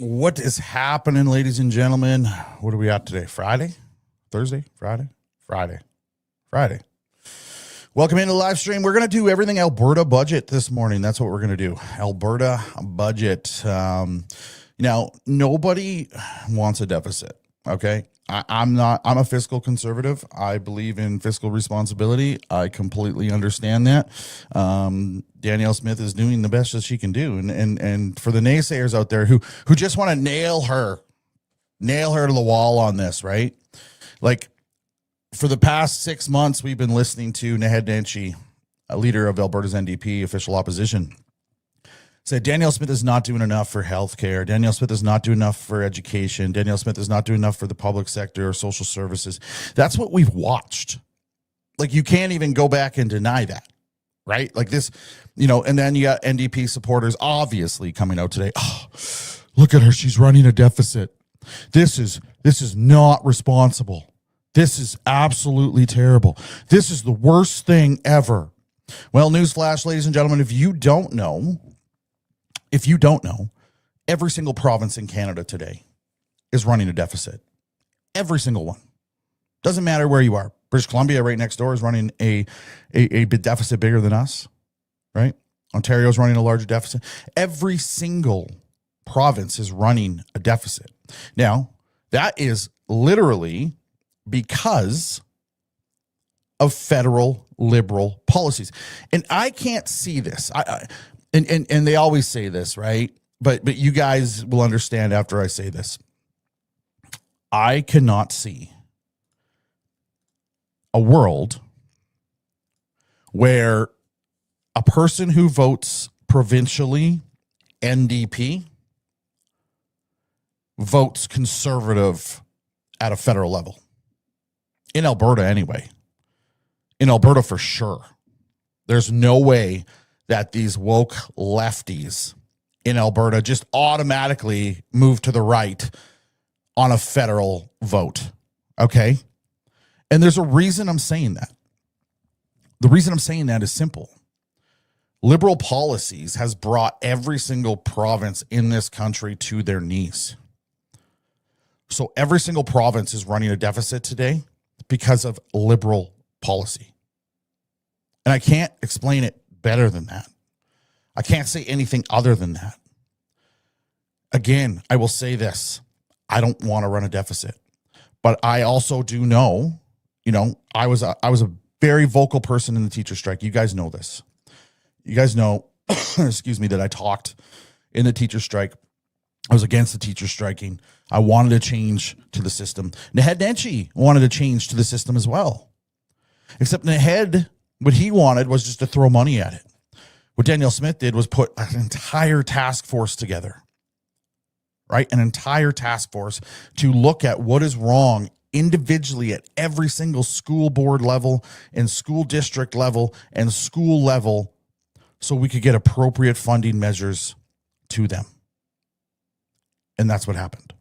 What is happening, ladies and gentlemen? What are we at today? Friday? Thursday? Friday? Friday. Welcome into the live stream. We're going to do everything Alberta budget this morning. That's what we're going to do. Alberta budget. Now, nobody wants a deficit, okay? I'm a fiscal conservative. I believe in fiscal responsibility. I completely understand that. Danielle Smith is doing the best that she can do. And for the naysayers out there who just want to nail her to the wall on this, right? Like, for the past 6 months, we've been listening to Naheed Nenshi, a leader of Alberta's NDP, official opposition, said Danielle Smith is not doing enough for healthcare. Danielle Smith is not doing enough for education. Danielle Smith is not doing enough for the public sector or social services. That's what we've watched. Like, you can't even go back and deny that, right? Like this, and then you got NDP supporters obviously coming out today. Oh, look at her. She's running a deficit. This is not responsible. This is absolutely terrible. This is the worst thing ever. Well, newsflash, ladies and gentlemen, if you don't know, every single province in Canada today is running a deficit. Every single one. Doesn't matter where you are. British Columbia right next door is running a deficit bigger than us, right? Ontario's running a larger deficit. Every single province is running a deficit. Now, that is literally because of federal liberal policies. And I can't see this. And they always say this, right? But you guys will understand after I say this. I cannot see a world where a person who votes provincially NDP votes conservative at a federal level. In Alberta, anyway. In Alberta, for sure. There's no way that these woke lefties in Alberta just automatically move to the right on a federal vote. Okay? And there's a reason I'm saying that. The reason I'm saying that is simple. Liberal policies has brought every single province in this country to their knees. So every single province is running a deficit today because of liberal policy. And I can't explain it better than that. I can't say anything other than that. Again, I will say this. I don't want to run a deficit. But I also do know, I was a very vocal person in the teacher strike. You guys know this. You guys know, excuse me, that I talked in the teacher strike. I was against the teacher striking. I wanted to change to the system. Naheed Nenshi wanted to change to the system as well. Except Naheed, what he wanted was just to throw money at it. What Danielle Smith did was put an entire task force together, right? An entire task force to look at what is wrong individually at every single school board level and school district level and school level so we could get appropriate funding measures to them. And that's what happened.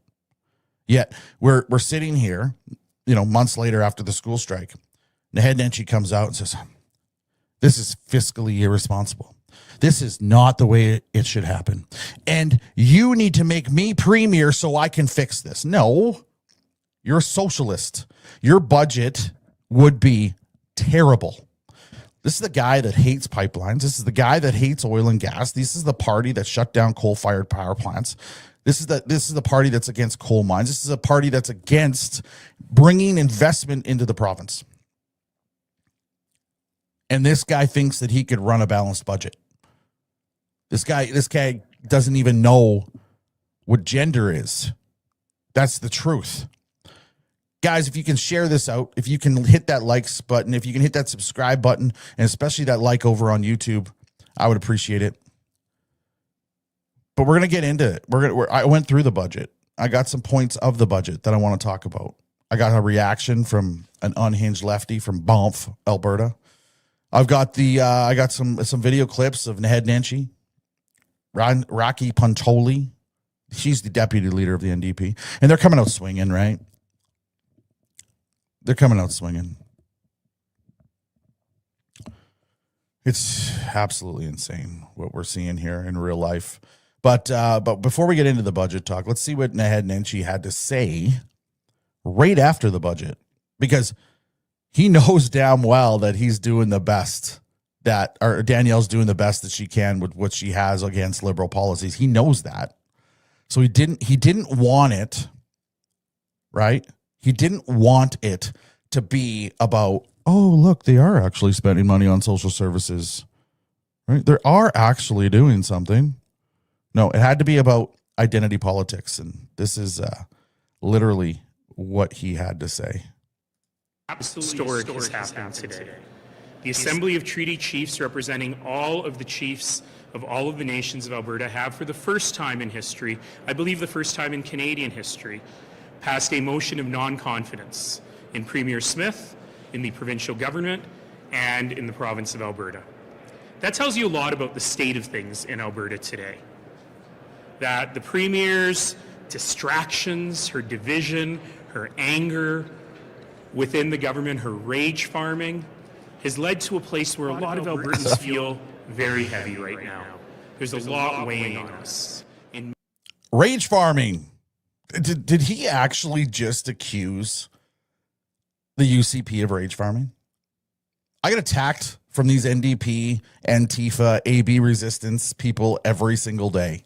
Yet we're sitting here, months later after the school strike. Naheed Nenshi comes out and says, this is fiscally irresponsible. This is not the way it should happen. And you need to make me premier so I can fix this. No, you're a socialist. Your budget would be terrible. This is the guy that hates pipelines. This is the guy that hates oil and gas. This is the party that shut down coal-fired power plants. This is the party that's against coal mines. This is a party that's against bringing investment into the province. And this guy thinks that he could run a balanced budget. This guy doesn't even know what gender is. That's the truth. Guys, if you can share this out, if you can hit that likes button, if you can hit that subscribe button, and especially that like over on YouTube, I would appreciate it. But we're going to get into it. I went through the budget. I got some points of the budget that I want to talk about. I got a reaction from an unhinged lefty from Banff, Alberta. I got some video clips of Naheed Nenshi, Rocky Puntoli. She's the deputy leader of the NDP, and they're coming out swinging, right? They're coming out swinging. It's absolutely insane what we're seing here in real life. But before we get into the budget talk, let's see what Naheed Nenshi had to say right after the budget, because he knows damn well that he's doing the best or Danielle's doing the best that she can with what she has against liberal policies. He knows that. So he didn't want it, right? He didn't want it to be about, oh, look, they are actually spending money on social services, right? They are actually doing something. No, it had to be about identity politics. And this is literally what he had to say. Historic has happened today. The Assembly of Treaty Chiefs, representing all of the chiefs of all of the nations of Alberta, have for the first time in history, I believe the first time in Canadian history, passed a motion of non-confidence in Premier Smith, in the provincial government, and in the province of Alberta. That tells you a lot about the state of things in Alberta today. That the Premier's distractions, her division, her anger within the government, her rage farming, has led to a place where a lot of Albertans feel very heavy right now. There's a lot weighing on us. Rage farming. Did he actually just accuse the UCP of rage farming? I get attacked from these NDP, Antifa, AB resistance people every single day.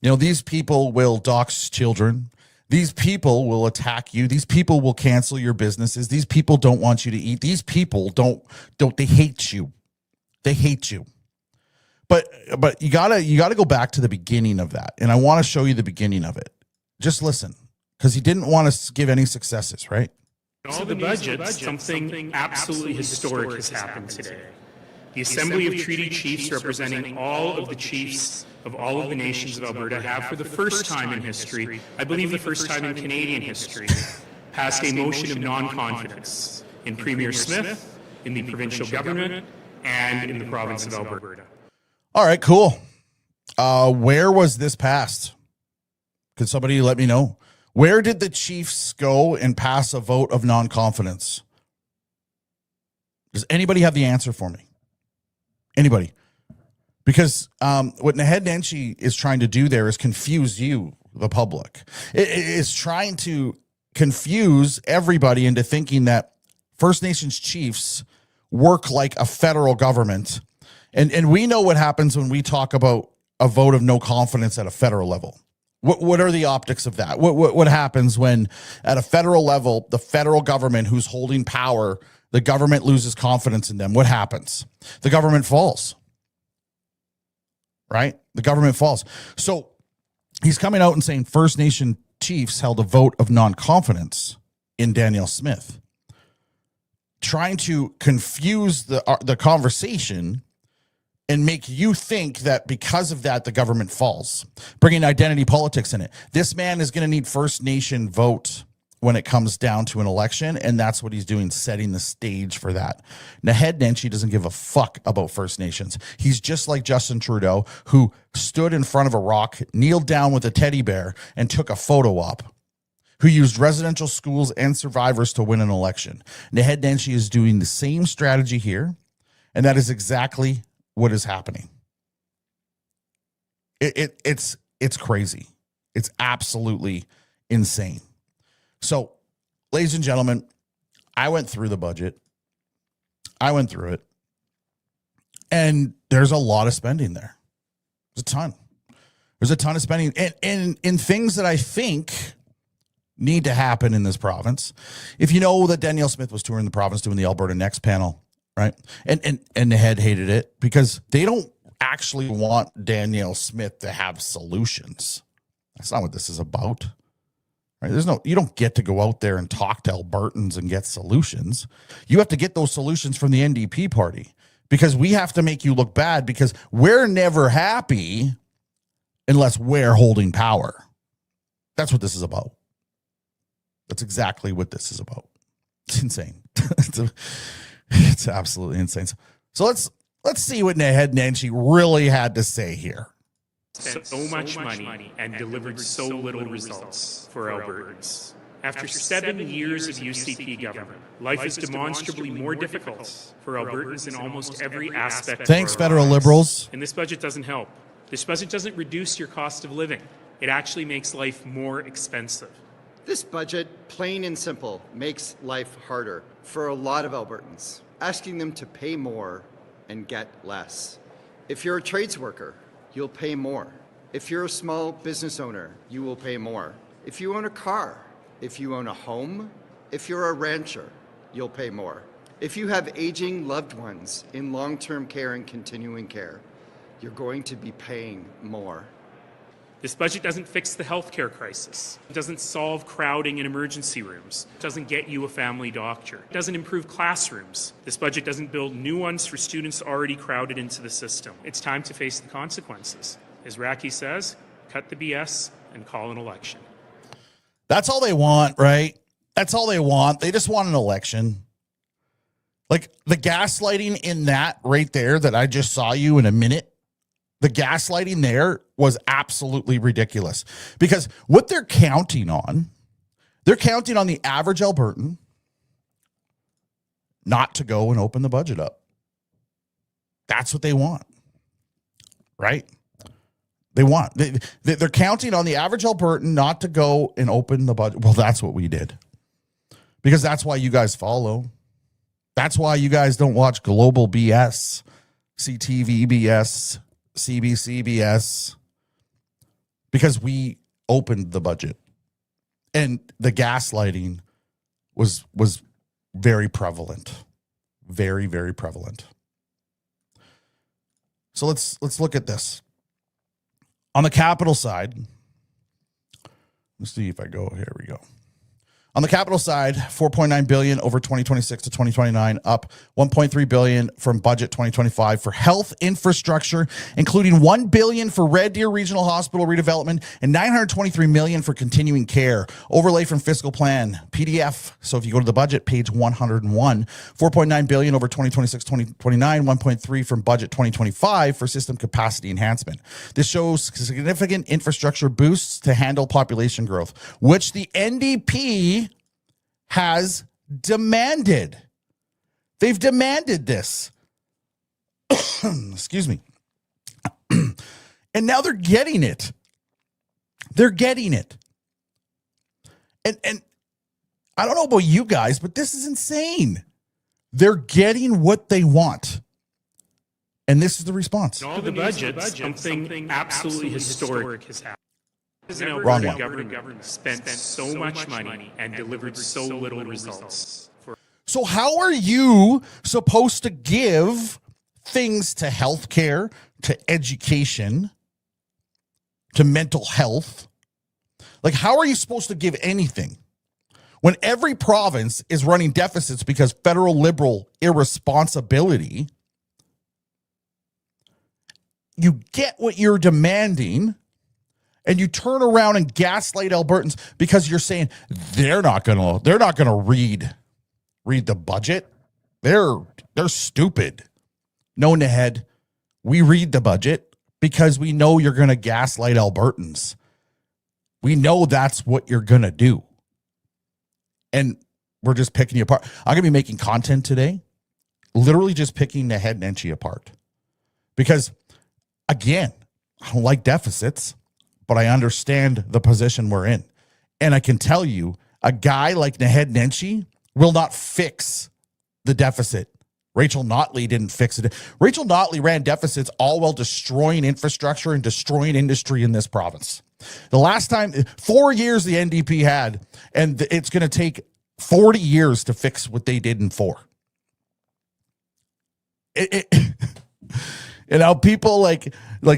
You know, these people will dox children. These people will attack you. These people will cancel your businesses. These people don't want you to eat. These people they hate you. They hate you. But you gotta go back to the beginning of that. And I want to show you the beginning of it. Just listen, because he didn't want to give any successes, right? All the budget, something absolutely historic has happened today. The Assembly of Treaty Chiefs, representing all of the chiefs of all of the nations of Alberta, have for the first time in history, I believe the first time in Canadian history, passed a motion of non-confidence in Premier Smith, in the provincial government, and in the province of Alberta. All right, cool. Where was this passed? Could somebody let me know? Where did the Chiefs go and pass a vote of non-confidence? Does anybody have the answer for me? Anybody? Because what Naheed Nenshi is trying to do there is confuse you, the public. It is trying to confuse everybody into thinking that First Nations chiefs work like a federal government. And we know what happens when we talk about a vote of no confidence at a federal level. What are the optics of that? What happens when at a federal level, the federal government who's holding power, the government loses confidence in them? What happens? The government falls. Right? The government falls. So he's coming out and saying First Nation chiefs held a vote of non-confidence in Danielle Smith, trying to confuse the conversation and make you think that because of that, the government falls, bringing identity politics in it. This man is going to need First Nation vote when it comes down to an election, and that's what he's doing, setting the stage for that. Naheed Nenshi doesn't give a fuck about First Nations. He's just like Justin Trudeau, who stood in front of a rock, kneeled down with a teddy bear, and took a photo op, who used residential schools and survivors to win an election. Naheed Nenshi is doing the same strategy here, and that is exactly what is happening. It's crazy. It's absolutely insane. So, ladies and gentlemen, I went through the budget. I went through it. And there's a lot of spending there. There's a ton. There's a ton of spending. And in things that I think need to happen in this province. If you know that Danielle Smith was touring the province doing the Alberta Next panel, right? And the head hated it because they don't actually want Danielle Smith to have solutions. That's not what this is about. Right? You don't get to go out there and talk to Albertans and get solutions. You have to get those solutions from the NDP party, because we have to make you look bad, because we're never happy unless we're holding power. That's what this is about. That's exactly what this is about. It's insane. It's absolutely insane. So let's see what Naheed Nenshi really had to say here. Spent so much money and delivered so little results for Albertans. After 7 years of UCP government, life is demonstrably more difficult for Albertans in almost every aspect. Thanks, federal liberals. And this budget doesn't help. This budget doesn't reduce your cost of living. It actually makes life more expensive. This budget, plain and simple, makes life harder for a lot of Albertans, asking them to pay more and get less. If you're a trades worker, you'll pay more. If you're a small business owner, you will pay more. If you own a car, if you own a home, if you're a rancher, you'll pay more. If you have aging loved ones in long-term care and continuing care, you're going to be paying more. This budget doesn't fix the healthcare crisis. It doesn't solve crowding in emergency rooms. It doesn't get you a family doctor. It doesn't improve classrooms. This budget doesn't build new ones for students already crowded into the system. It's time to face the consequences. As Raki says, cut the BS and call an election. That's all they want, right? That's all they want. They just want an election. Like the gaslighting in that right there that I just saw you in a minute, the gaslighting there was absolutely ridiculous because what they're counting on the average Albertan not to go and open the budget up. That's what they want, right? They're counting on the average Albertan not to go and open the budget. Well, that's what we did because that's why you guys follow. That's why you guys don't watch global BS, CTV BS, CBC BS, because we opened the budget and the gaslighting was very prevalent, very, very prevalent. So let's look at this. On the capital side, let's see if I go, here we go. On the capital side, $4.9 billion over 2026 to 2029, up $1.3 billion from budget 2025 for health infrastructure, including $1 billion for Red Deer Regional Hospital redevelopment and $923 million for continuing care. Overlay from fiscal plan PDF. So if you go to the budget, page 101, $4.9 billion over 2026-2029, $1.3 from budget 2025 for system capacity enhancement. This shows significant infrastructure boosts to handle population growth, which the NDP has demanded. They've demanded this. Excuse me. And now they're getting it. They're getting it. And I don't know about you guys, but this is insane. They're getting what they want. And this is the response. In all the budgets, something absolutely historic has happened. Wrong one. Government spent so much money and delivered so little results. So how are you supposed to give things to healthcare, to education, to mental health? Like, how are you supposed to give anything when every province is running deficits because federal liberal irresponsibility? You get what you're demanding, and you turn around and gaslight Albertans because you're saying they're not gonna read the budget. They're stupid. No, Nahead, we read the budget because we know you're gonna gaslight Albertans. We know that's what you're gonna do, and we're just picking you apart. I'm gonna be making content today, literally just picking Nahead and Enchi apart because, again, I don't like deficits, but I understand the position we're in. And I can tell you, a guy like Naheed Nenshi will not fix the deficit. Rachel Notley didn't fix it. Rachel Notley ran deficits all while destroying infrastructure and destroying industry in this province. The last time, 4 years the NDP had, and it's going to take 40 years to fix what they did in 4. You know, people like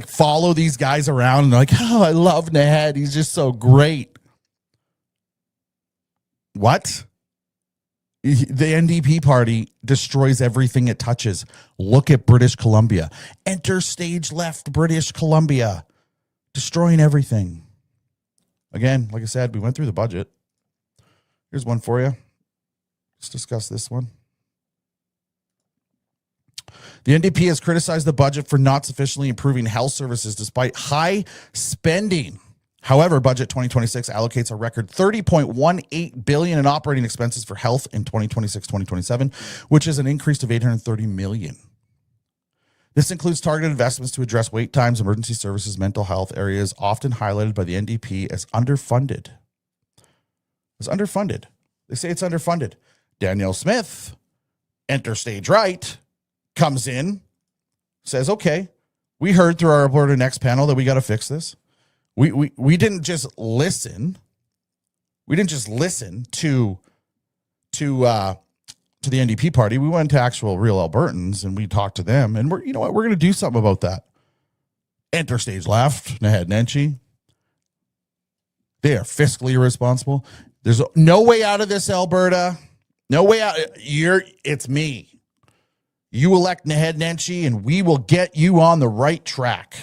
follow these guys around and they're like, oh, I love Naheed. He's just so great. What? The NDP party destroys everything it touches. Look at British Columbia. Enter stage left British Columbia. Destroying everything. Again, like I said, we went through the budget. Here's one for you. Let's discuss this one. The NDP has criticized the budget for not sufficiently improving health services despite high spending. However, budget 2026 allocates a record $30.18 billion in operating expenses for health in 2026-2027, which is an increase of $830 million. This includes targeted investments to address wait times, emergency services, mental health areas, often highlighted by the NDP as underfunded. It's underfunded. They say it's underfunded. Danielle Smith, enter stage right, comes in, says, okay, we heard through our Alberta Next panel that we got to fix this. We didn't just listen. We didn't just listen to the NDP party. We went to actual real Albertans and we talked to them. And we're going to do something about that. Enter stage left, Naheed Nenshi. They are fiscally irresponsible. There's no way out of this, Alberta. No way out. It's me. You elect Naheed Nenshi and we will get you on the right track.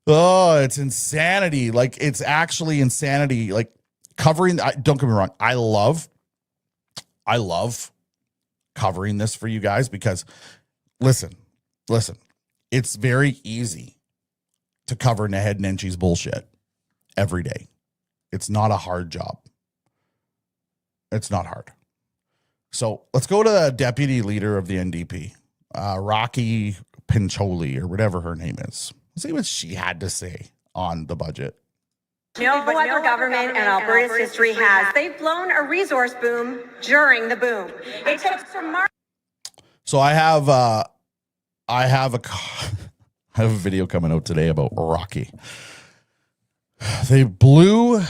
Oh, it's insanity. Like, it's actually insanity. Like, covering, don't get me wrong, I love covering this for you guys because listen, it's very easy to cover Naheed Nenshi's bullshit every day. It's not a hard job. It's not hard. So let's go to the deputy leader of the NDP, Rocky Pincholi, or whatever her name is. Let's see what she had to say on the budget. No other government in Alberta's history has. They've blown a resource boom during the boom. It takes remarkable. So I have a video coming out today about Rocky. They blew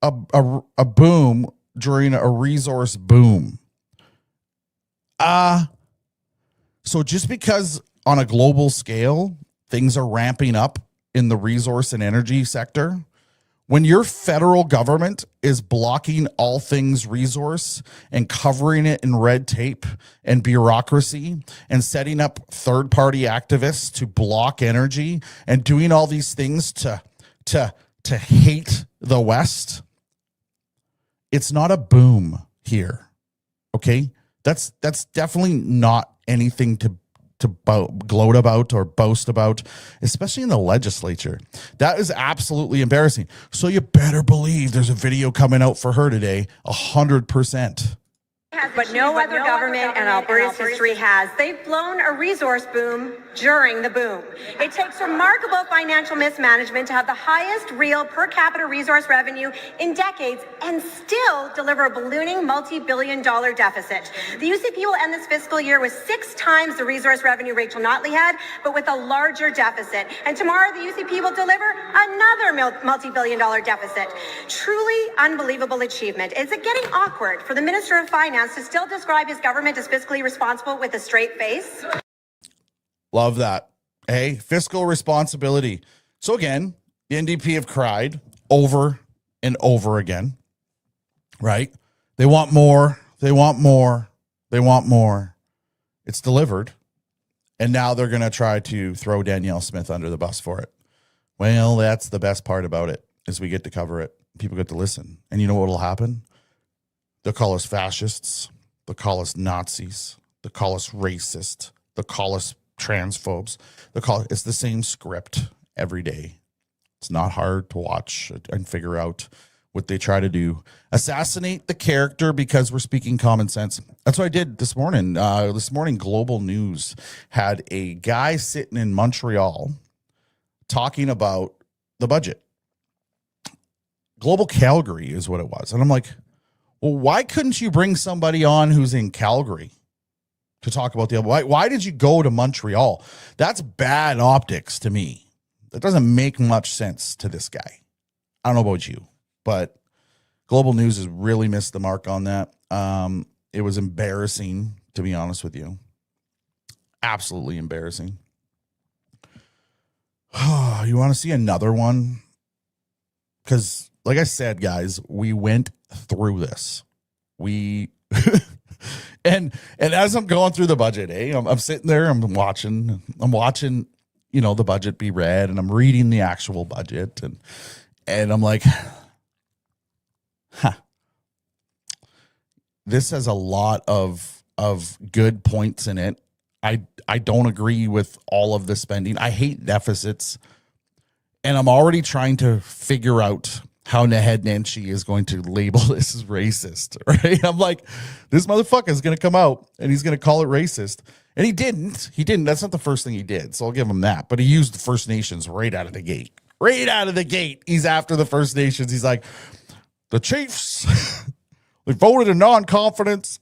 a boom during a resource boom. So just because on a global scale things are ramping up in the resource and energy sector, when your federal government is blocking all things resource and covering it in red tape and bureaucracy and setting up third-party activists to block energy and doing all these things to hate the West, it's not a boom here. Okay? That's definitely not anything to gloat about or boast about, especially in the legislature. That is absolutely embarrassing. So you better believe there's a video coming out for her today, 100%. But no other government in Alberta's history has. They've blown a resource boom during the boom. It takes remarkable financial mismanagement to have the highest real per capita resource revenue in decades and still deliver a ballooning multi-billion-dollar deficit. The UCP will end this fiscal year with 6 times the resource revenue Rachel Notley had, but with a larger deficit. And tomorrow the UCP will deliver another multi-billion-dollar deficit. Truly unbelievable achievement. Is it getting awkward for the Minister of Finance to still describe his government as fiscally responsible with a straight face? Love that. Hey, fiscal responsibility. So again, the NDP have cried over and over again, right? They want more. They want more. They want more. It's delivered. And now they're going to try to throw Danielle Smith under the bus for it. Well, that's the best part about it, is we get to cover it. People get to listen. And you know what will happen? They'll call us fascists. They'll call us Nazis. They'll call us racist. They'll call us transphobes. It's the same script every day. It's not hard to watch and figure out what they try to do. Assassinate the character because we're speaking common sense. That's what I did this morning. This morning, Global News had a guy sitting in Montreal talking about the budget. Global Calgary is what it was. And I'm like, well, why couldn't you bring somebody on who's in Calgary to talk about why did you go to Montreal? That's bad optics to me. That doesn't make much sense to this guy. I don't know about you, but Global News has really missed the mark on that. It was embarrassing, to be honest with you. Absolutely embarrassing. You want to see another one? Because, like I said, guys, we went through this. And as I'm going through the budget, I'm sitting there, I'm watching, the budget be read, and I'm reading the actual budget, and I'm like, this has a lot of good points in it. I don't agree with all of the spending. I hate deficits, and I'm already trying to figure out how Naheed Nenshi is going to label this as racist, right? I'm like, this motherfucker is going to come out and he's going to call it racist. And he didn't. He didn't. That's not the first thing he did. So I'll give him that. But he used the First Nations right out of the gate. Right out of the gate. He's after the First Nations. He's like, the Chiefs, they voted in non-confidence.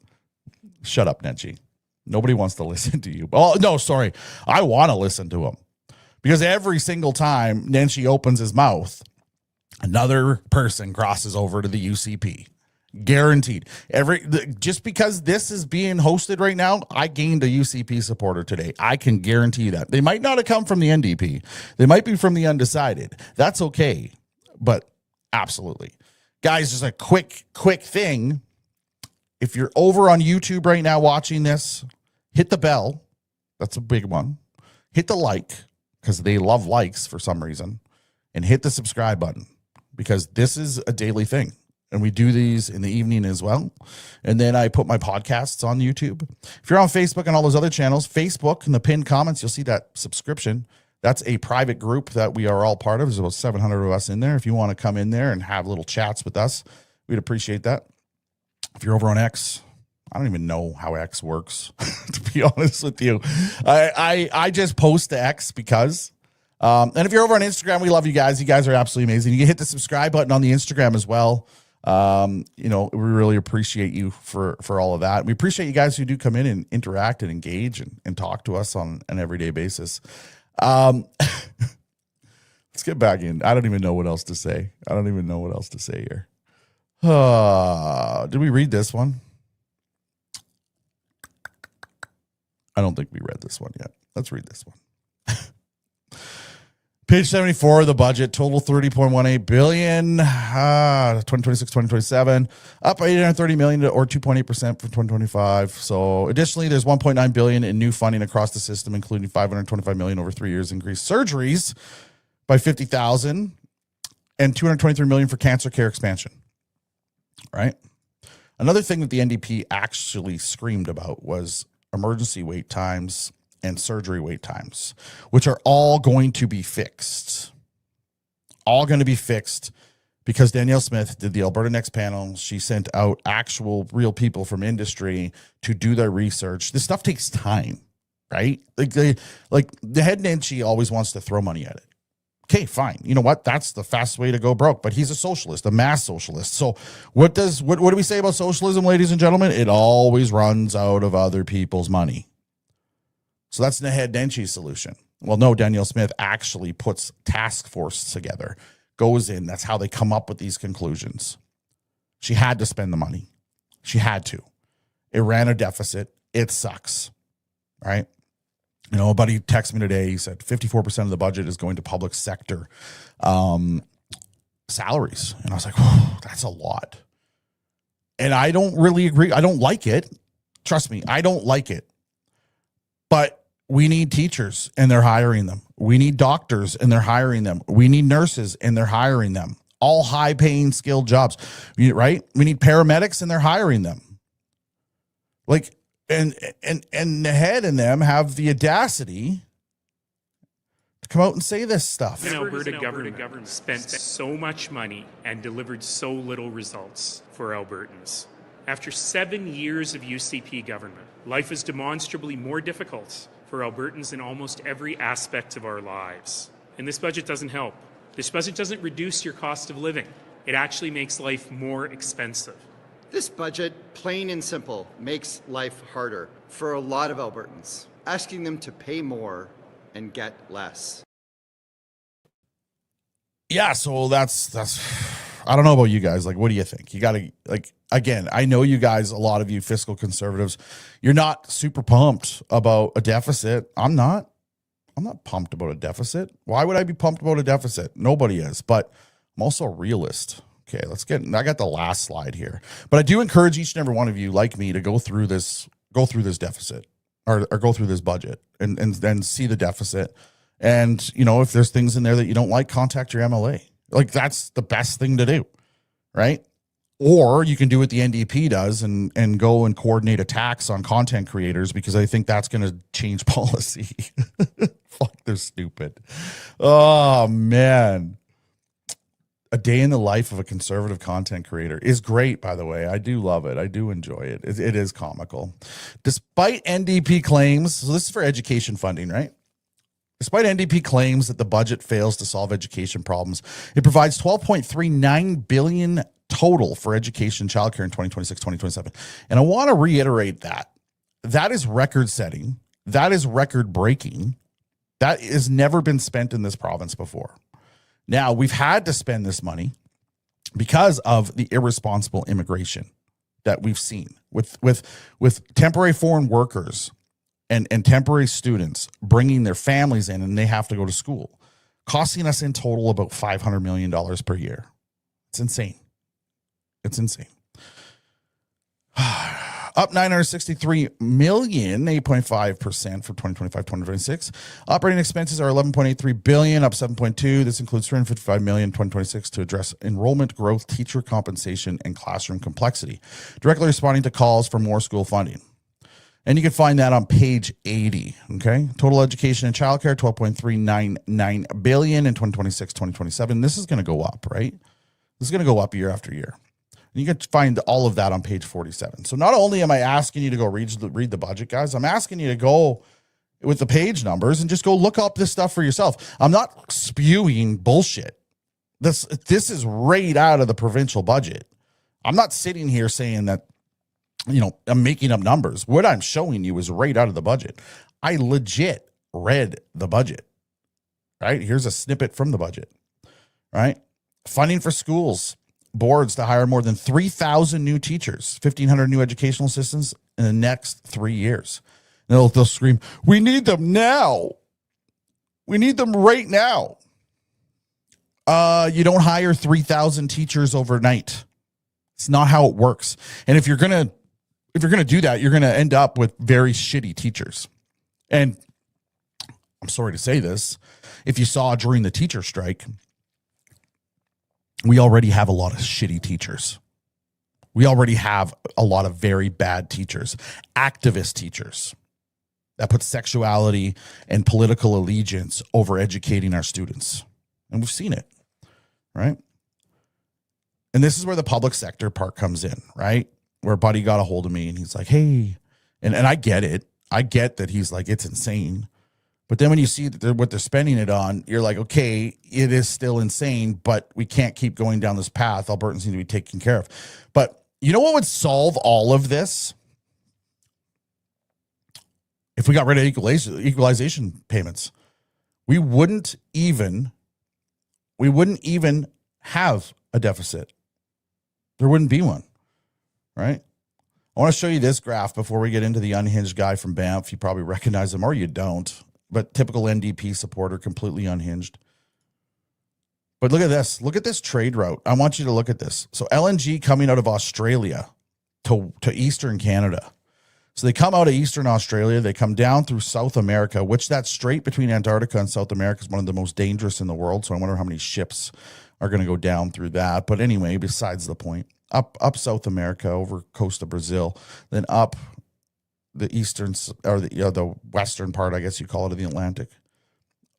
Shut up, Nenshi. Nobody wants to listen to you. Oh, no, sorry. I want to listen to him. Because every single time Nenshi opens his mouth, another person crosses over to the UCP. Guaranteed. Just because this is being hosted right now, I gained a UCP supporter today. I can guarantee you that. They might not have come from the NDP. They might be from the undecided. That's okay. But absolutely. Guys, just a quick thing. If you're over on YouTube right now watching this, hit the bell. That's a big one. Hit the like, because they love likes for some reason. And hit the subscribe button, because this is a daily thing. And we do these in the evening as well. And then I put my podcasts on YouTube. If you're on Facebook and all those other channels, Facebook, in the pinned comments, you'll see that subscription. That's a private group that we are all part of. There's about 700 of us in there. If you want to come in there and have little chats with us, we'd appreciate that. If you're over on X, I don't even know how X works, to be honest with you. I just post to X because... and if you're over on Instagram, we love you guys. You guys are absolutely amazing. You can hit the subscribe button on the Instagram as well. We really appreciate you for all of that. We appreciate you guys who do come in and interact and engage and talk to us on an everyday basis. Let's get back in. I don't even know what else to say. Here. Did we read this one? I don't think we read this one yet. Let's read this one. Page 74 of the budget, total $30.18 billion, 2026, 2027, up $830 million or 2.8% from 2025. So additionally, there's $1.9 billion in new funding across the system, including $525 million over 3 years, increased surgeries by 50,000 and $223 million for cancer care expansion. Right? Another thing that the NDP actually screamed about was emergency wait times and surgery wait times, which are all going to be fixed. All going to be fixed because Danielle Smith did the Alberta Next panel. She sent out actual real people from industry to do their research. This stuff takes time, right? Naheed Nenshi always wants to throw money at it. Okay, fine. You know what? That's the fast way to go broke. But he's a socialist, a mass socialist. So what do we say about socialism, ladies and gentlemen? It always runs out of other people's money. So that's Naheed Nenshi's solution. Well, no, Danielle Smith actually puts task force together, goes in. That's how they come up with these conclusions. She had to spend the money. She had to. It ran a deficit. It sucks, right? You know, a buddy texted me today. He said 54% of the budget is going to public sector salaries. And I was like, oh, that's a lot. And I don't really agree. I don't like it. Trust me, I don't like it. But we need teachers and they're hiring them. We need doctors and they're hiring them. We need nurses and they're hiring them. All high paying skilled jobs, right? We need paramedics and they're hiring them. Like, and Naheed and them have the audacity to come out and say this stuff. The Alberta government spent so much money and delivered so little results for Albertans. After 7 years of UCP government, life is demonstrably more difficult for Albertans in almost every aspect of our lives. And this budget doesn't help. This budget doesn't reduce your cost of living. It actually makes life more expensive. This budget, plain and simple, makes life harder for a lot of Albertans, asking them to pay more and get less. Yeah, so that's I don't know about you guys. Like, what do you think? You got to, like, again, I know you guys, a lot of you fiscal conservatives, you're not super pumped about a deficit. I'm not pumped about a deficit. Why would I be pumped about a deficit? Nobody is, but I'm also a realist. Okay, I got the last slide here. But I do encourage each and every one of you, like me, to go through this deficit or go through this budget and then see the deficit. And, you know, if there's things in there that you don't like, contact your MLA. Like, that's the best thing to do, right? Or you can do what the NDP does and go and coordinate a tax on content creators, because I think that's going to change policy. Fuck, they're stupid. Oh, man. a day in the life of a conservative content creator is great, by the way. I do love it. I do enjoy it. It is comical. Despite NDP claims, so this is for education funding, right? Despite NDP claims that the budget fails to solve education problems, it provides $12.39 billion total for education and childcare in 2026-2027. And I want to reiterate that. That is record-setting. That is record-breaking. That has never been spent in this province before. Now, we've had to spend this money because of the irresponsible immigration that we've seen with temporary foreign workers and temporary students bringing their families in, and they have to go to school, costing us in total about $500 million per year. It's insane. It's insane. Up $963 million, 8.5% for 2025-2026. Operating expenses are $11.83 billion, up 7.2%. This includes $355 million in 2026 to address enrollment growth, teacher compensation, and classroom complexity, directly responding to calls for more school funding. And you can find that on page 80, okay? Total education and childcare, $12.399 billion in 2026-2027. This is going to go up, right? This is going to go up year after year. And you can find all of that on page 47. So not only am I asking you to go read the budget, guys, I'm asking you to go with the page numbers and just go look up this stuff for yourself. I'm not spewing bullshit. This is right out of the provincial budget. I'm not sitting here saying that, I'm making up numbers. What I'm showing you is right out of the budget. I legit read the budget, right? Here's a snippet from the budget, right? Funding for schools, boards to hire more than 3,000 new teachers, 1,500 new educational assistants in the next 3 years. And they'll scream, we need them now. We need them right now. You don't hire 3,000 teachers overnight. It's not how it works. And if you're going to do that, you're going to end up with very shitty teachers. And I'm sorry to say this, if you saw during the teacher strike, we already have a lot of shitty teachers. We already have a lot of very bad teachers, activist teachers that put sexuality and political allegiance over educating our students. And we've seen it, right? And this is where the public sector part comes in, right? Where Buddy got a hold of me and he's like, hey, and I get it. I get that he's like, it's insane. But then when you see that what they're spending it on, you're like, okay, it is still insane, but we can't keep going down this path. Albertans need to be taken care of. But you know what would solve all of this? If we got rid of equalization payments, we wouldn't even have a deficit. There wouldn't be one, right? I want to show you this graph before we get into the unhinged guy from Banff. You probably recognize him or you don't. But typical NDP supporter, completely unhinged. But look at this. Look at this trade route. I want you to look at this. So LNG coming out of Australia to Eastern Canada. So they come out of Eastern Australia. They come down through South America, which that strait between Antarctica and South America is one of the most dangerous in the world. So I wonder how many ships are going to go down through that. But anyway, besides the point, up South America, over coast of Brazil, then up the eastern or the western part, I guess you call it, of the Atlantic,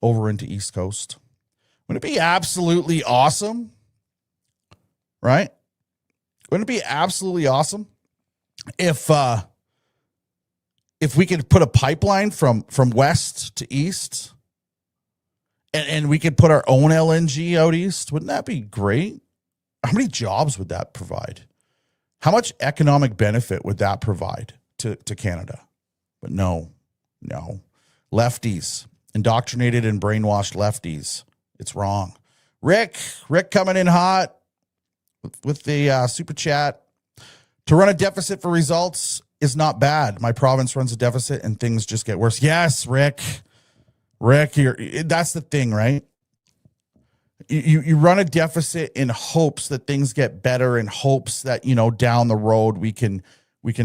over into East Coast. Wouldn't it be absolutely awesome? Right? Wouldn't it be absolutely awesome if we could put a pipeline from west to east and we could put our own LNG out east? Wouldn't that be great? How many jobs would that provide? How much economic benefit would that provide to Canada? But no. Lefties, indoctrinated and brainwashed lefties. It's wrong. Rick coming in hot with the super chat. To run a deficit for results is not bad. My province runs a deficit and things just get worse. Yes, Rick, that's the thing, right? You run a deficit in hopes that things get better, in hopes that, down the road we can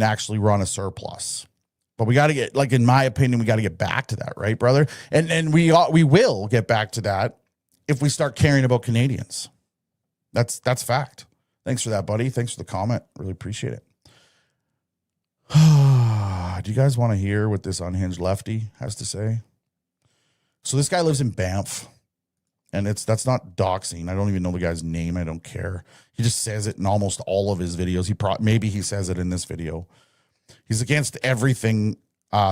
actually run a surplus. But we got to get, like, in my opinion, we got to get back to that, right, brother? And we will get back to that if we start caring about Canadians. That's fact. Thanks for that, buddy. Thanks for the comment. Really appreciate it. Do you guys want to hear what this unhinged lefty has to say? So this guy lives in Banff, And that's not doxing. I don't even know the guy's name. I don't care. He just says it in almost all of his videos. Maybe he says it in this video. He's against everything,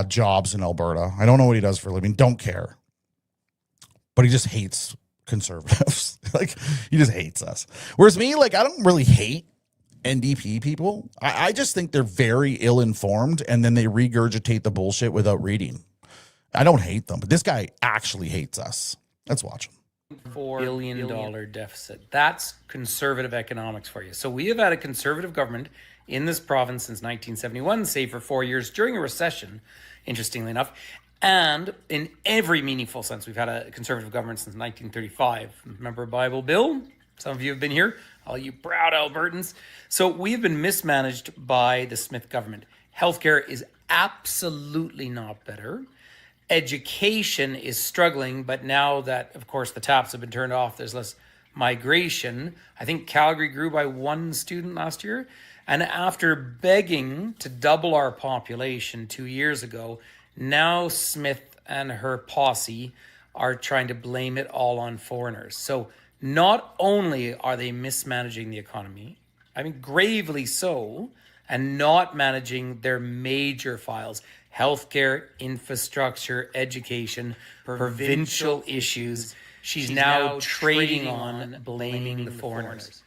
jobs in Alberta. I don't know what he does for a living. Don't care. But he just hates conservatives. Like, he just hates us. Whereas me, like, I don't really hate NDP people. I just think they're very ill-informed, and then they regurgitate the bullshit without reading. I don't hate them, but this guy actually hates us. Let's watch him. $4 billion deficit. That's conservative economics for you. So we have had a conservative government in this province since 1971, save for 4 years during a recession, interestingly enough. And in every meaningful sense, we've had a conservative government since 1935. Remember Bible Bill? Some of you have been here, all you proud Albertans. So we've been mismanaged by the Smith government. Healthcare is absolutely not better. Education is struggling, but now that, of course, the taps have been turned off, there's less migration. I think Calgary grew by 1 student last year. And after begging to double our population 2 years ago, now Smith and her posse are trying to blame it all on foreigners. So not only are they mismanaging the economy, I mean, gravely so, and not managing their major files, healthcare, infrastructure, education, provincial issues. She's now trading on blaming the foreigners.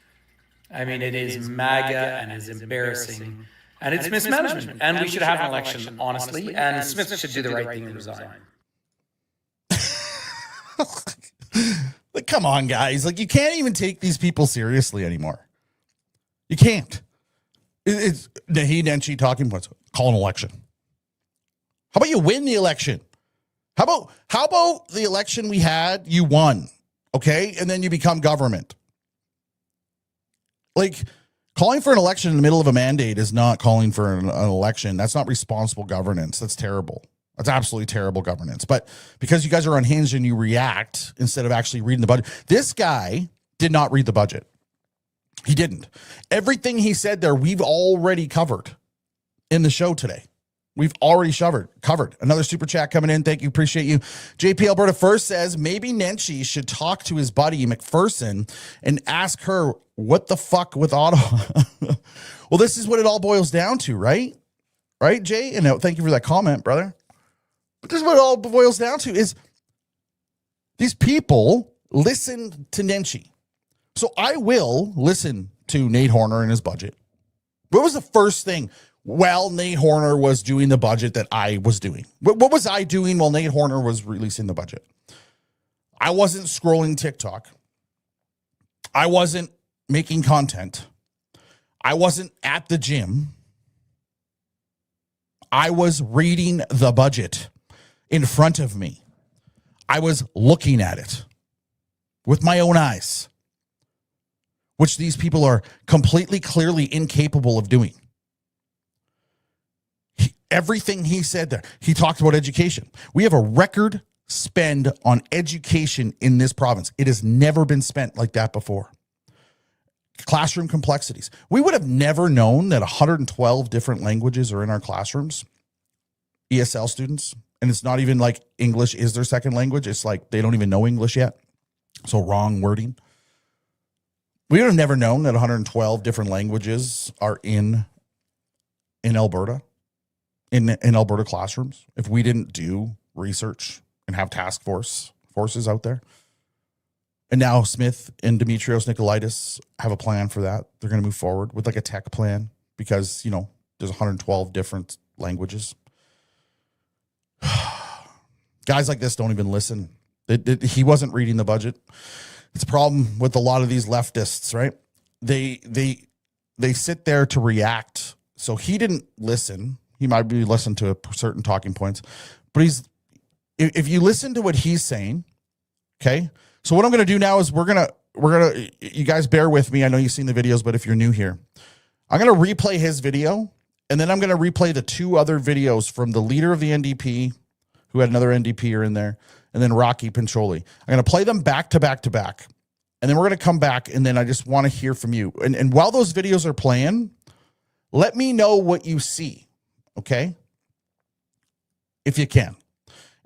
I mean, it is MAGA and it's embarrassing. And it's mismanagement. And we should have an election, honestly. And Smith should do the right thing and resign. Like, come on, guys. Like, you can't even take these people seriously anymore. You can't. It's Naheed Nenshi talking points. Call an election. How about you win the election? How about the election we had, you won, okay? And then you become government. Like, calling for an election in the middle of a mandate is not calling for an election. That's not responsible governance. That's terrible. That's absolutely terrible governance. But because you guys are unhinged and you react instead of actually reading the budget. This guy did not read the budget. He didn't. Everything he said there, we've already covered in the show today. We've already covered. Another super chat coming in. Thank you. Appreciate you. JP Alberta First says, maybe Nenshi should talk to his buddy McPherson and ask her what the fuck with Ottawa. Well, this is what it all boils down to, right? Right, Jay? And thank you for that comment, brother. But this is what it all boils down to is these people listen to Nenshi. So I will listen to Nate Horner and his budget. What was the first thing? Well, Nate Horner was doing the budget that I was doing. What was I doing while Nate Horner was releasing the budget? I wasn't scrolling TikTok. I wasn't making content. I wasn't at the gym. I was reading the budget in front of me. I was looking at it with my own eyes, which these people are completely, clearly incapable of doing. Everything he said there, he talked about education. We have a record spend on education in this province. It has never been spent like that before. Classroom complexities. We would have never known that 112 different languages are in our classrooms, ESL students, and it's not even like English is their second language. It's like they don't even know English yet. So wrong wording. We would have never known that 112 different languages are in Alberta. In Alberta classrooms, if we didn't do research and have forces out there. And now Smith and Dimitrios Nicolaitis have a plan for that. They're going to move forward with like a tech plan because, you know, there's 112 different languages. Guys like this don't even listen. He wasn't reading the budget. It's a problem with a lot of these leftists, right? They sit there to react. So he didn't listen. He might be listening to certain talking points, but if you listen to what he's saying, okay. So what I'm going to do now is we're going to, you guys bear with me. I know you've seen the videos, but if you're new here, I'm going to replay his video and then I'm going to replay the 2 other videos from the leader of the NDP who had another NDPer in there. And then Rocky Pincholi. I'm going to play them back to back to back. And then we're going to come back. And then I just want to hear from you. And while those videos are playing, let me know what you see. Okay? If you can.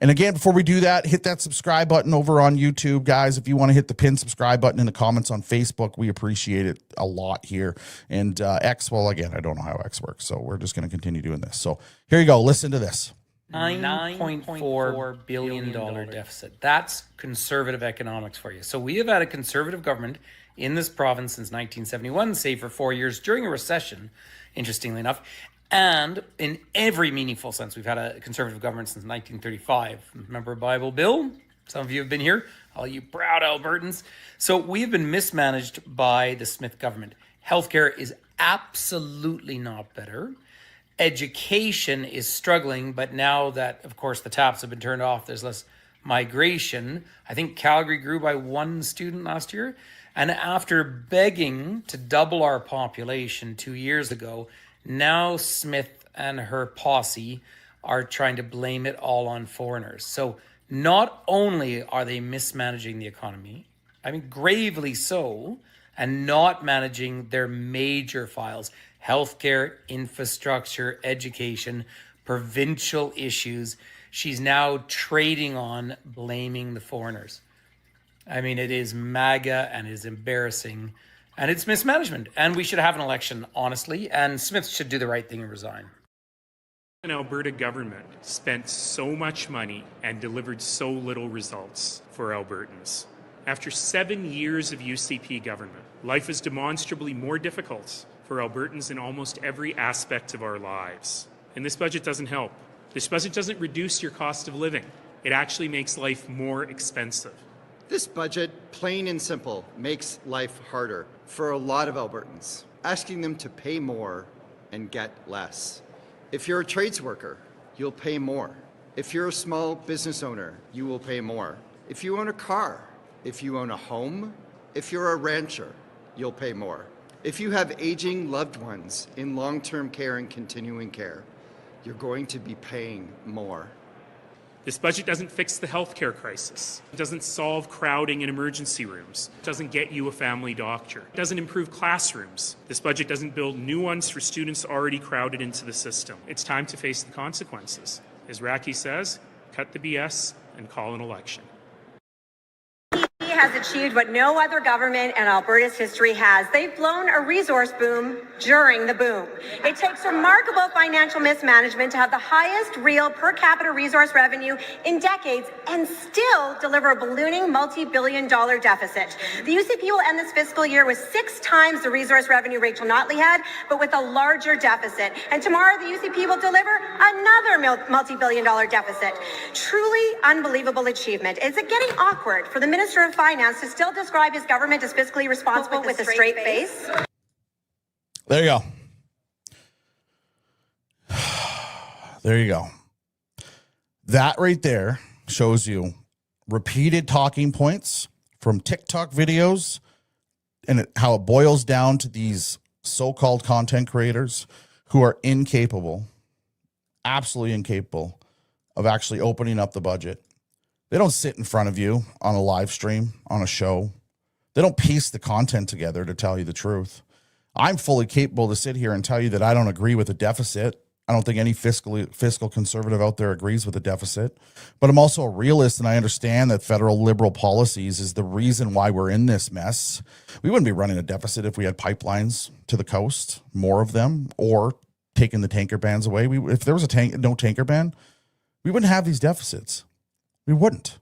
And again, before we do that, hit that subscribe button over on YouTube, guys. If you want to hit the pin subscribe button in the comments on Facebook, we appreciate it a lot here. And X, well, again, I don't know how X works, so we're just going to continue doing this. So here you go. Listen to this. $9.4 billion deficit. That's conservative economics for you. So we have had a conservative government in this province since 1971, save for 4 years during a recession, interestingly enough. And in every meaningful sense, we've had a conservative government since 1935. Remember Bible Bill? Some of you have been here, all you proud Albertans. So we've been mismanaged by the Smith government. Healthcare is absolutely not better. Education is struggling, but now that, of course, the taps have been turned off, there's less migration. I think Calgary grew by 1 student last year. And after begging to double our population 2 years ago, now Smith and her posse are trying to blame it all on foreigners. So not only are they mismanaging the economy, I mean, gravely so, and not managing their major files, healthcare, infrastructure, education, provincial issues, she's now trading on blaming the foreigners. I mean, it is MAGA and it is embarrassing. And it's mismanagement. And we should have an election, honestly. And Smith should do the right thing and resign. An Alberta government spent so much money and delivered so little results for Albertans. After 7 years of UCP government, life is demonstrably more difficult for Albertans in almost every aspect of our lives. And this budget doesn't help. This budget doesn't reduce your cost of living. It actually makes life more expensive. This budget, plain and simple, makes life harder for a lot of Albertans, asking them to pay more and get less. If you're a trades worker, you'll pay more. If you're a small business owner, you will pay more. If you own a car, if you own a home, if you're a rancher, you'll pay more. If you have aging loved ones in long-term care and continuing care, you're going to be paying more. This budget doesn't fix the healthcare crisis. It doesn't solve crowding in emergency rooms. It doesn't get you a family doctor. It doesn't improve classrooms. This budget doesn't build new ones for students already crowded into the system. It's time to face the consequences. As Raki says, cut the BS and call an election. Has achieved what no other government in Alberta's history has. They've blown a resource boom during the boom. It takes remarkable financial mismanagement to have the highest real per capita resource revenue in decades and still deliver a ballooning multi-billion-dollar deficit. The UCP will end this fiscal year with 6 times the resource revenue Rachel Notley had, but with a larger deficit. And tomorrow the UCP will deliver another multi-billion-dollar deficit. Truly unbelievable achievement. Is it getting awkward for the Minister of Finance to still describe his government as fiscally responsible with a straight face? There you go. There you go. That right there shows you repeated talking points from TikTok videos and how it boils down to these so-called content creators who are incapable, absolutely incapable of actually opening up the budget. They don't sit in front of you on a live stream, on a show. They don't piece the content together to tell you the truth. I'm fully capable to sit here and tell you that I don't agree with the deficit. I don't think any fiscal conservative out there agrees with the deficit. But I'm also a realist, and I understand that federal liberal policies is the reason why we're in this mess. We wouldn't be running a deficit if we had pipelines to the coast, more of them, or taking the tanker bans away. If there was no tanker ban, we wouldn't have these deficits. We wouldn't.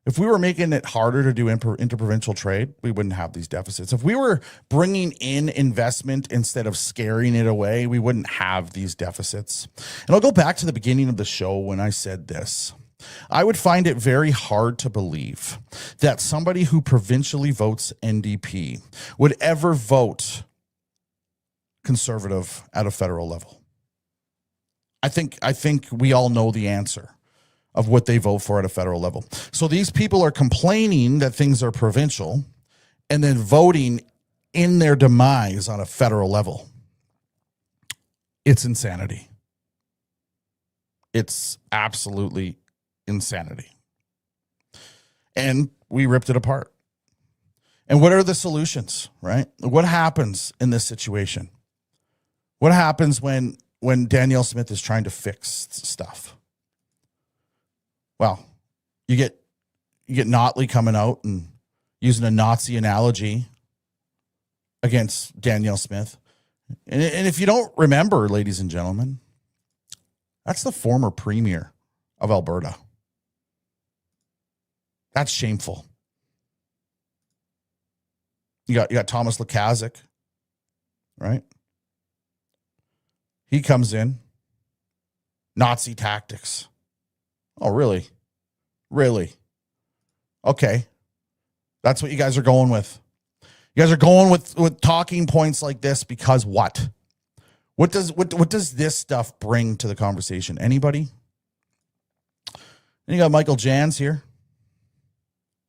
If we were making it harder to do interprovincial trade, we wouldn't have these deficits. If we were bringing in investment instead of scaring it away, we wouldn't have these deficits. And I'll go back to the beginning of the show when I said this. I would find it very hard to believe that somebody who provincially votes NDP would ever vote conservative at a federal level. I think we all know the answer of what they vote for at a federal level. So these people are complaining that things are provincial and then voting in their demise on a federal level. It's insanity. It's absolutely insanity. And we ripped it apart. And what are the solutions, right? What happens in this situation? What happens when Danielle Smith is trying to fix stuff? well, you get Notley coming out and using a Nazi analogy against Danielle Smith. And if you don't remember, ladies and gentlemen, that's the former premier of Alberta. That's shameful. You got Thomas Lukaszuk, right? He comes in, Nazi tactics. Oh, really? Really? Okay. That's what you guys are going with. You guys are going with talking points like this because what? What does this stuff bring to the conversation? Anybody? And you got Michael Jans here.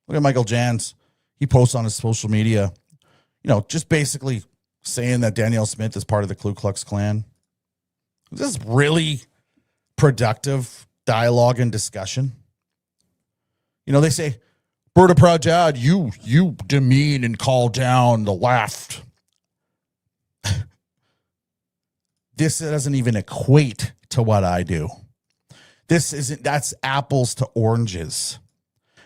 Look at Michael Jans. He posts on his social media, just basically saying that Danielle Smith is part of the Ku Klux Klan. Is this really productive dialogue and discussion? They say, Berta Proud Dad, you demean and call down the left. This doesn't even equate to what I do. That's apples to oranges.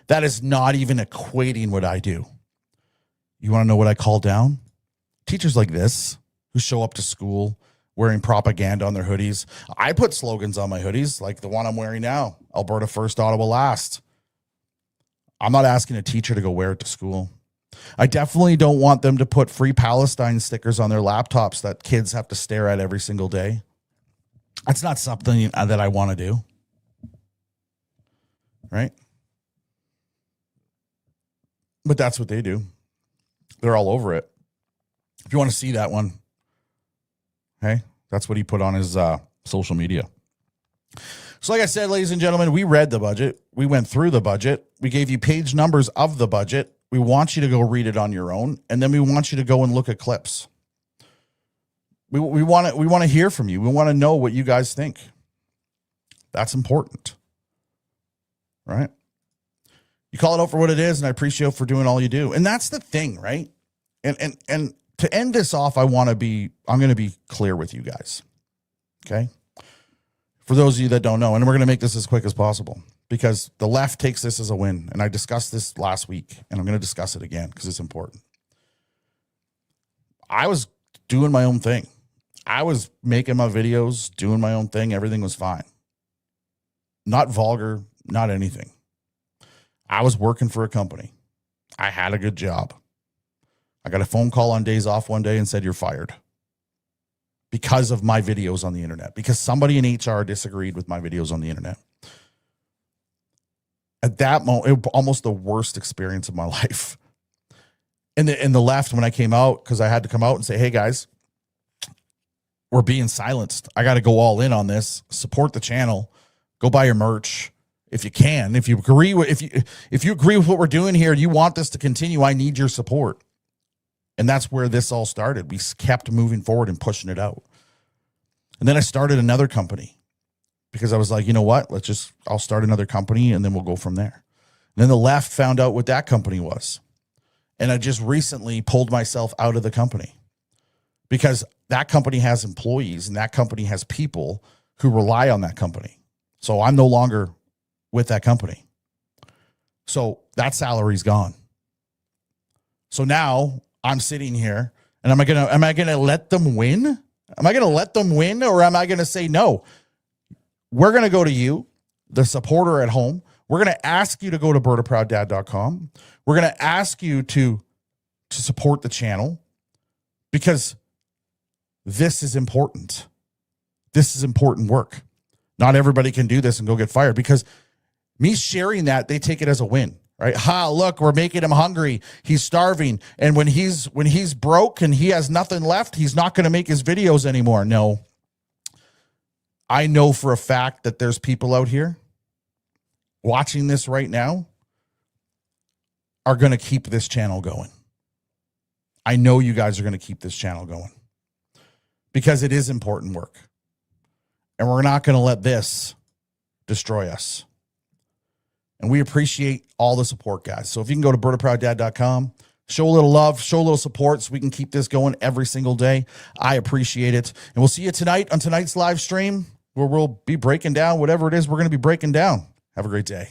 That is not even equating what I do. You want to know what I call down? Teachers like this who show up to school wearing propaganda on their hoodies. I put slogans on my hoodies like the one I'm wearing now, Alberta First, Ottawa Last. I'm not asking a teacher to go wear it to school. I definitely don't want them to put Free Palestine stickers on their laptops that kids have to stare at every single day. That's not something that I want to do. Right? But that's what they do. They're all over it. If you want to see that one, hey, that's what he put on his social media. So like I said, ladies and gentlemen, we read the budget. We went through the budget. We gave you page numbers of the budget. We want you to go read it on your own. And then we want you to go and look at clips. We want to hear from you. We want to know what you guys think. That's important. Right? You call it out for what it is, and I appreciate you for doing all you do. And that's the thing, right? And to end this off, I'm going to be clear with you guys. Okay? For those of you that don't know, and we're going to make this as quick as possible because the left takes this as a win. And I discussed this last week, and I'm going to discuss it again because it's important. I was doing my own thing. I was making my videos, doing my own thing. Everything was fine. Not vulgar, not anything. I was working for a company. I had a good job. I got a phone call on days off one day and said, you're fired. Because of my videos on the internet. Because somebody in HR disagreed with my videos on the internet. At that moment, it was almost the worst experience of my life. In the left, when I came out, because I had to come out and say, hey guys, we're being silenced. I got to go all in on this. Support the channel. Go buy your merch if you can. If you agree with if you agree with what we're doing here, you want this to continue, I need your support. And that's where this all started. We kept moving forward and pushing it out. And then I started another company because I was like, you know what? I'll start another company and then we'll go from there. And then the left found out what that company was. And I just recently pulled myself out of the company because that company has employees and that company has people who rely on that company. So I'm no longer with that company. So that salary's gone. So now I'm sitting here and am I gonna let them win? Am I gonna let them win, or am I gonna say no? We're gonna go to you, the supporter at home. We're gonna ask you to go to bertaprouddad.com. We're gonna ask you to support the channel because this is important. This is important work. Not everybody can do this and go get fired because me sharing that, they take it as a win. Right? Look, we're making him hungry. He's starving. And when he's broke and he has nothing left, he's not going to make his videos anymore. No. I know for a fact that there's people out here watching this right now are going to keep this channel going. I know you guys are going to keep this channel going because it is important work. And we're not going to let this destroy us. And we appreciate all the support, guys. So if you can go to bertaprouddad.com, show a little love, show a little support so we can keep this going every single day. I appreciate it. And we'll see you tonight on tonight's live stream where we'll be breaking down whatever it is we're going to be breaking down. Have a great day.